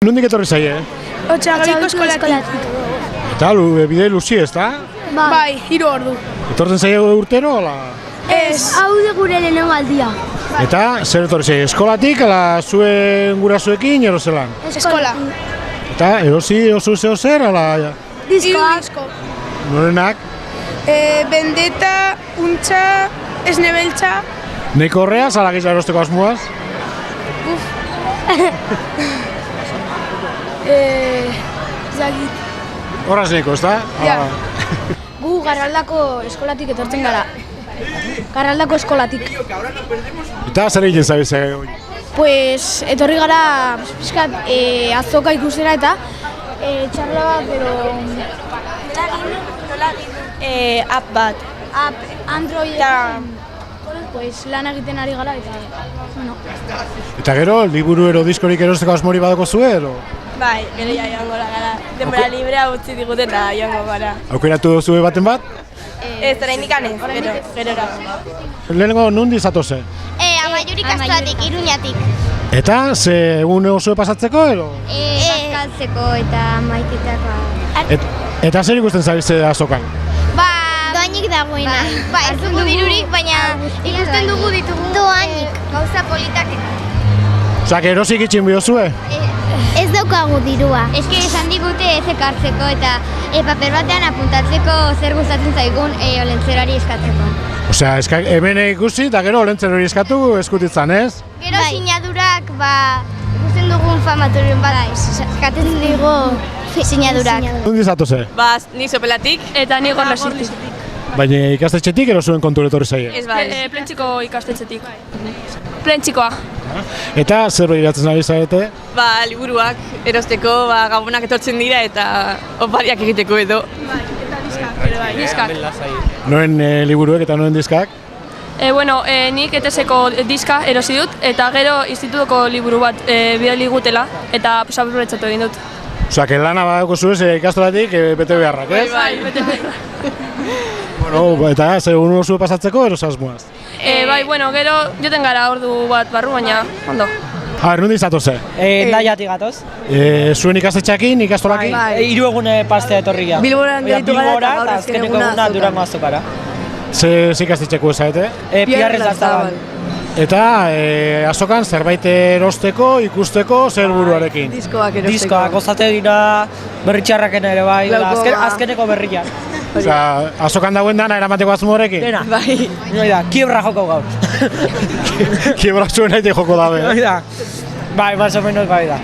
Nondik etorri zaie? Otxagabiko eskolatik. Eta bide luzi ez da? Bai, 3 ordu. Etortzen zaie urtero, ala? Ez. Hau de gure lehenengo aldia. Eta zer etorri zaie? Eskolatik, ala zuen gurasoekin, ero zelan? Eskola. Eta erosi oso zer, ala? Disko. Norenak? Bendeta, untxa, esnebeltza. Neiko horreaz, ala gehiago erosteko asmoaz? Zagit. Horraz neiko, ez da? Ja. Gu Garraldako eskolatik etortzen gara. Garraldako eskolatik. Eta zer egiten zabiz hori? Pues etorri gara pixkat azoka ikustera eta txarla bat, App bat. Android pues lan egiten ari gara eta bueno. Eta gero, liburu ero diskorik erosteko asmori badako zuen, Bai, gero ja joango gara. Denbora librea utzi digute eta joango gara. Aukeratu zuen baten bat? Ez, oraindik ez, gerora. Lehenengo nundi zatoze? Amaiurik astoatik, Iruñatik. Eta, ze egun oso pasatzeko, ero? Bazkaltzeko eta maiketako. Eta zer ikusten zabize azokan? Doainik dagoena. Ez dugu dirurik, baina ikusten dugu ditugu. Doainik. Gauza politak. Osa, erosik itxin biozue? Ez daukagu dirua. Eske esan digute ez ekartzeko eta paper batean apuntatzeko zer gustatzen zaigun olentzeroari eskatzeko. Osea, hemen ikusi eta gero olentzen hori eskatu eskutitzan, ez? Gero sinadurak, ikusten dugun famaturen bat eskatzen digu sinadurak. Nundi zatoze? Nik sopelatik eta nik gorlasitik. Baina ikastetxetik ero zuen kontura etorri zaie? Ez bai. Plentziko ikastetxetik. Plentzikoa. Eta zer begiratzen ari zarete? Liburuak erosteko, gabonak etortzen dira eta opariak egiteko edo. Diskak. Noen liburuek eta noen diskak? Nik ETS-eko diska erosi dut eta gero institutuko liburu bat bidali gutela eta aprobetzatu egin dut. Osea, lana badako zuez ikastolatik bete beharrak, ez? Bai, bete beharrak. Eta segun oso pasatzeko eros asmoaz? Gero joten gara ordu bat barru, baina ondo. Nundi zatoze? Endaiatik gatoz. Zuen ikastetxeakin, ikastolakin? Hiru egune pastea etorria. Bilboran geritu gara eta gaur azkeneko eguna Durango azokara. Ze ikastetxeko ezarete? Piarrez Zartabal. Eta azokan zerbait erosteko, ikusteko, zer buruarekin? Diskoak, gozate dira berritxarraken ere bai, azkeneko berriak. Osea, azokan dagoen dana eramateko asmoarekin? Dena. Bai. Noi da, kiebra joko gaur. Kiebra zuen nahi joko dabe. Noi da. Bai, más o menos bai da.